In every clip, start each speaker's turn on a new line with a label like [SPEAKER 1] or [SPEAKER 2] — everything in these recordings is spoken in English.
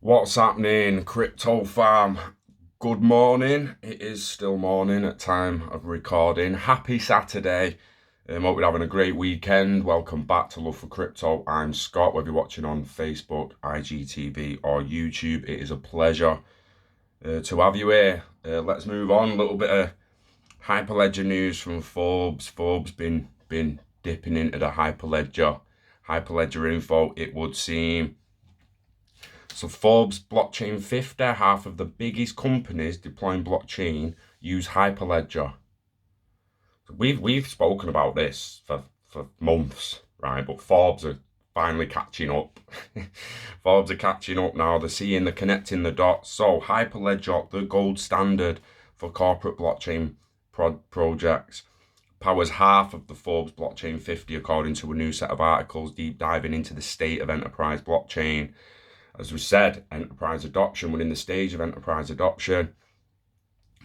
[SPEAKER 1] What's happening, crypto fam? Good morning. It is still morning at time of recording. Happy Saturday. Hope you're having a great weekend. Welcome back to Love for Crypto. I'm Scott, whether you're watching on Facebook, IGTV or YouTube. It is a pleasure to have you here. Let's move on. A little bit of Hyperledger news from Forbes. Forbes been dipping into the Hyperledger info, it would seem. So Forbes Blockchain 50, half of the biggest companies deploying blockchain use Hyperledger. We've spoken about this for months, right? But Forbes are finally catching up. Forbes are catching up now. They're connecting the dots. So Hyperledger, the gold standard for corporate blockchain projects, powers half of the Forbes Blockchain 50, according to a new set of articles deep diving into the state of enterprise blockchain. As we said, enterprise adoption. We're in the stage of enterprise adoption.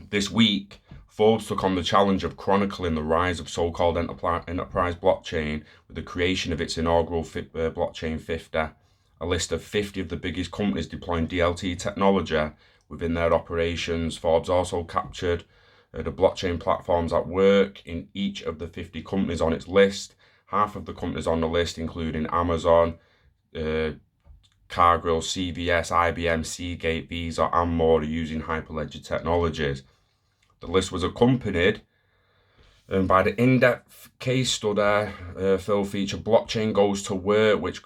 [SPEAKER 1] This week, Forbes took on the challenge of chronicling the rise of so-called enterprise blockchain with the creation of its inaugural Blockchain 50, a list of 50 of the biggest companies deploying DLT technology within their operations. Forbes also captured the blockchain platforms at work in each of the 50 companies on its list. Half of the companies on the list, including Amazon, Cargill, CVS, IBM, Seagate, Visa, and more, are using Hyperledger technologies. The list was accompanied by the in-depth case study Phil feature Blockchain Goes to Work, which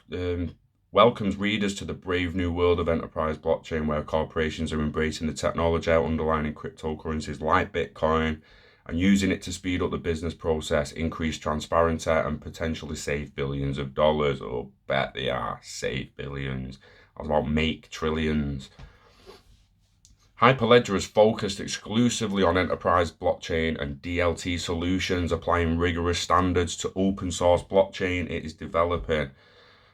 [SPEAKER 1] welcomes readers to the brave new world of enterprise blockchain, where corporations are embracing the technology underlying cryptocurrencies like Bitcoin and using it to speed up the business process, increase transparency, and potentially save billions of dollars. Oh, bet they are. Save billions. I was about make trillions. Hyperledger is focused exclusively on enterprise blockchain and DLT solutions, applying rigorous standards to open source blockchain it is developing.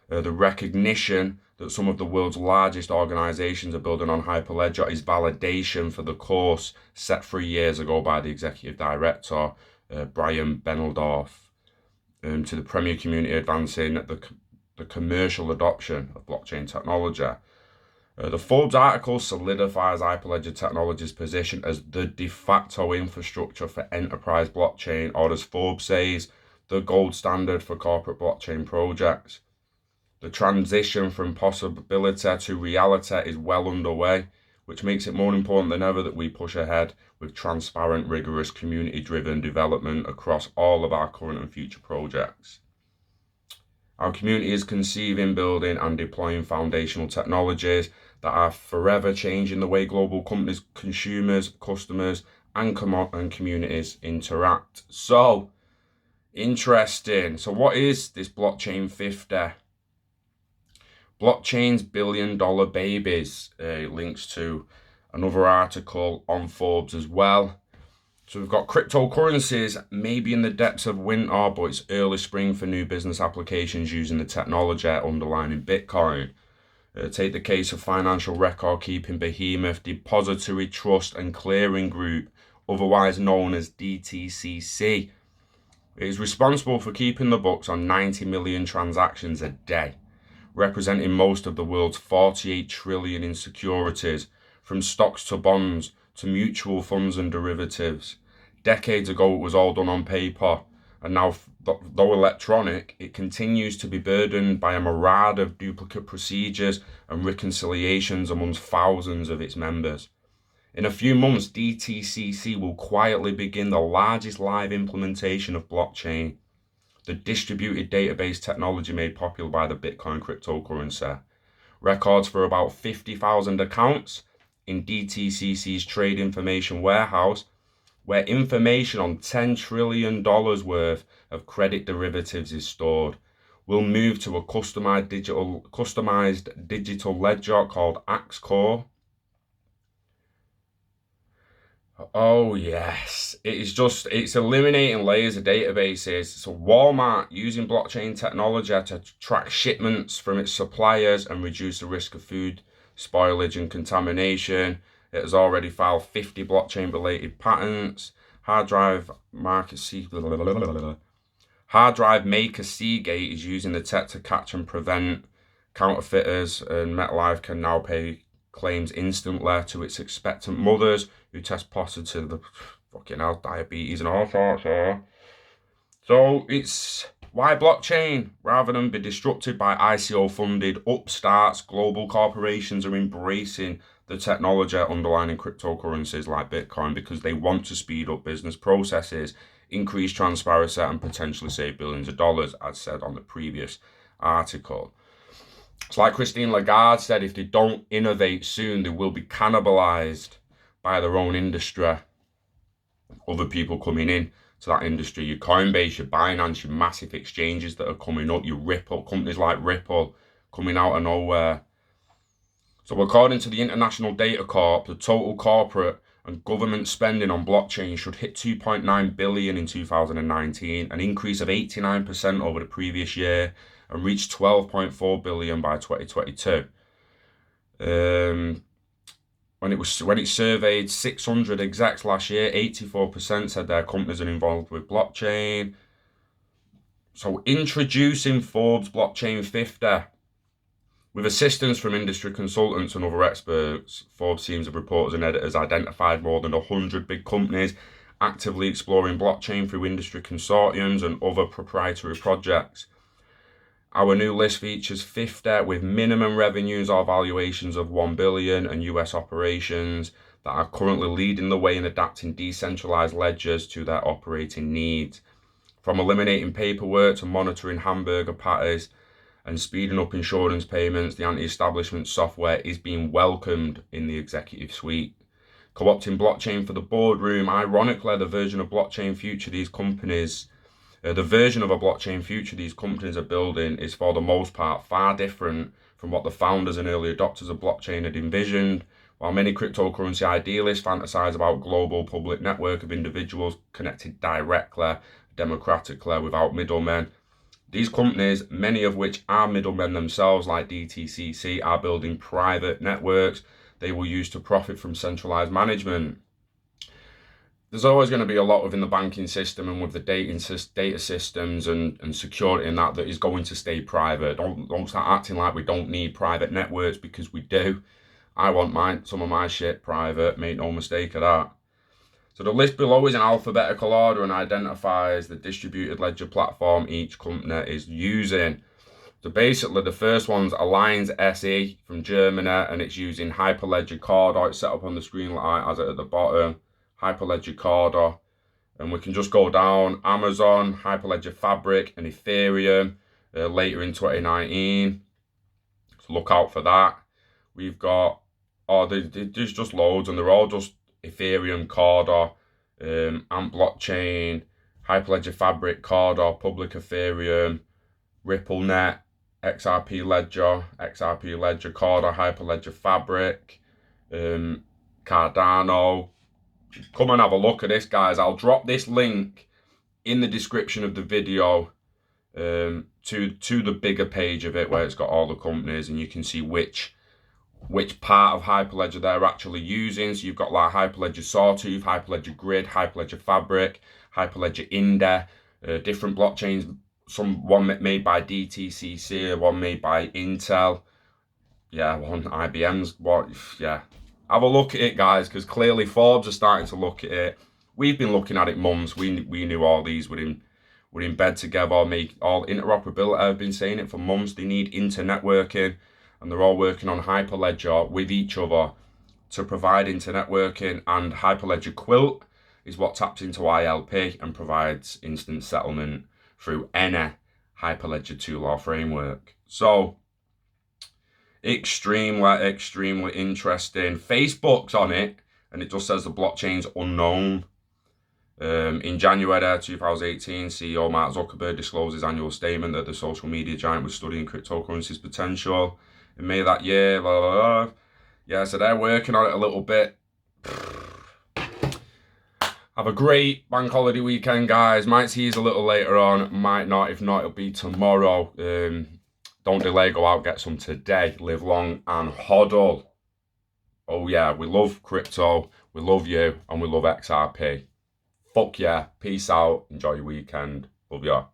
[SPEAKER 1] The recognition that some of the world's largest organizations are building on Hyperledger is validation for the course set 3 years ago by the executive director, Brian Beneldorf, to the premier community, advancing the commercial adoption of blockchain technology. The Forbes article solidifies Hyperledger Technology's position as the de facto infrastructure for enterprise blockchain, or as Forbes says, the gold standard for corporate blockchain projects. The transition from possibility to reality is well underway, which makes it more important than ever that we push ahead with transparent, rigorous, community-driven development across all of our current and future projects. Our community is conceiving, building, and deploying foundational technologies that are forever changing the way global companies, consumers, customers, and communities interact. So, interesting. So what is this Blockchain 50? Blockchain's billion-dollar babies, links to another article on Forbes as well. So we've got cryptocurrencies maybe in the depths of winter, but it's early spring for new business applications using the technology underlying Bitcoin. Take the case of financial record-keeping behemoth Depository Trust and Clearing Group, otherwise known as DTCC. It is responsible for keeping the books on 90 million transactions a day, representing most of the world's 48 trillion in securities, from stocks to bonds to mutual funds and derivatives. Decades ago, it was all done on paper, and now, though electronic, it continues to be burdened by a myriad of duplicate procedures and reconciliations amongst thousands of its members. In a few months, DTCC will quietly begin the largest live implementation of blockchain, the distributed database technology made popular by the Bitcoin cryptocurrency. Records for about 50,000 accounts in DTCC's trade information warehouse, where information on $10 trillion worth of credit derivatives is stored, will move to a customized digital ledger called Axcore. Oh yes, it's eliminating layers of databases. So Walmart using blockchain technology to track shipments from its suppliers and reduce the risk of food spoilage and contamination. It has already filed 50 blockchain related patents. Hard drive maker Seagate is using the tech to catch and prevent counterfeiters, and MetLife can now pay claims instantly to its expectant mothers who test positive to fucking hell, diabetes and all sorts. So it's why blockchain, rather than be disrupted by ICO-funded upstarts, global corporations are embracing the technology underlying cryptocurrencies like Bitcoin because they want to speed up business processes, increase transparency, and potentially save billions of dollars, as said on the previous article. It's like Christine Lagarde said, if they don't innovate soon, they will be cannibalized by their own industry. Other people coming in to that industry, your Coinbase, your Binance, your massive exchanges that are coming up, your Ripple, companies like Ripple coming out of nowhere. So according to the International Data Corp, the total corporate and government spending on blockchain should hit 2.9 billion in 2019, an increase of 89% over the previous year, and reach 12.4 billion by 2022. When it surveyed 600 execs last year, 84% said their companies are involved with blockchain. So introducing Forbes Blockchain 50. With assistance from industry consultants and other experts, Forbes teams of reporters and editors identified more than 100 big companies actively exploring blockchain through industry consortiums and other proprietary projects. Our new list features 50 with minimum revenues or valuations of 1 billion and US operations that are currently leading the way in adapting decentralized ledgers to their operating needs. From eliminating paperwork to monitoring hamburger patties and speeding up insurance payments, the anti-establishment software is being welcomed in the executive suite. Co-opting blockchain for the boardroom, ironically, the version of a blockchain future these companies are building is for the most part far different from what the founders and early adopters of blockchain had envisioned. While many cryptocurrency idealists fantasize about a global public network of individuals connected directly, democratically, without middlemen, these companies, many of which are middlemen themselves, like DTCC, are building private networks they will use to profit from centralized management. There's always going to be a lot within the banking system and with the data systems and security and that is going to stay private. Don't start acting like we don't need private networks, because we do. I want some of my shit private, make no mistake of that. So the list below is in alphabetical order and identifies the distributed ledger platform each company is using. So basically the first one's Alliance SE from Germany, and it's using Hyperledger Corridor. It's set up on the screen like as it at the bottom. Hyperledger Corridor, and we can just go down. Amazon, Hyperledger Fabric, and Ethereum later in 2019. So look out for that. We've got, there's just loads, and they're all just Ethereum Corridor, Ant Blockchain, Hyperledger Fabric Corridor, Public Ethereum, RippleNet, XRP Ledger Corridor, Hyperledger Fabric, Cardano. Come and have a look at this, guys. I'll drop this link in the description of the video to the bigger page of it, where it's got all the companies, and you can see which part of Hyperledger they're actually using. So you've got like Hyperledger Sawtooth, Hyperledger Grid, Hyperledger Fabric, Hyperledger India, different blockchains. One made by DTCC, one made by Intel. Yeah, one IBM's. Have a look at it, guys, because clearly Forbes are starting to look at it. We've been looking at it months. We knew all these were in bed together. Make all interoperability. I've been saying it for months. They need internetworking, and they're all working on Hyperledger with each other to provide internetworking. And Hyperledger Quilt is what taps into ILP and provides instant settlement through any Hyperledger tool or framework. So extremely interesting. Facebook's on it, and it just says the blockchain's unknown. In January 2018, CEO Mark Zuckerberg disclosed his annual statement that the social media giant was studying cryptocurrency's potential. In May that year, yeah, so they're working on it a little bit. Have a great bank holiday weekend, guys. Might see you a little later on, might not. If not, it'll be tomorrow. Don't delay, go out, get some today. Live long and hodl. Oh yeah, we love crypto, we love you, and we love XRP. Fuck yeah, peace out, enjoy your weekend. Love ya.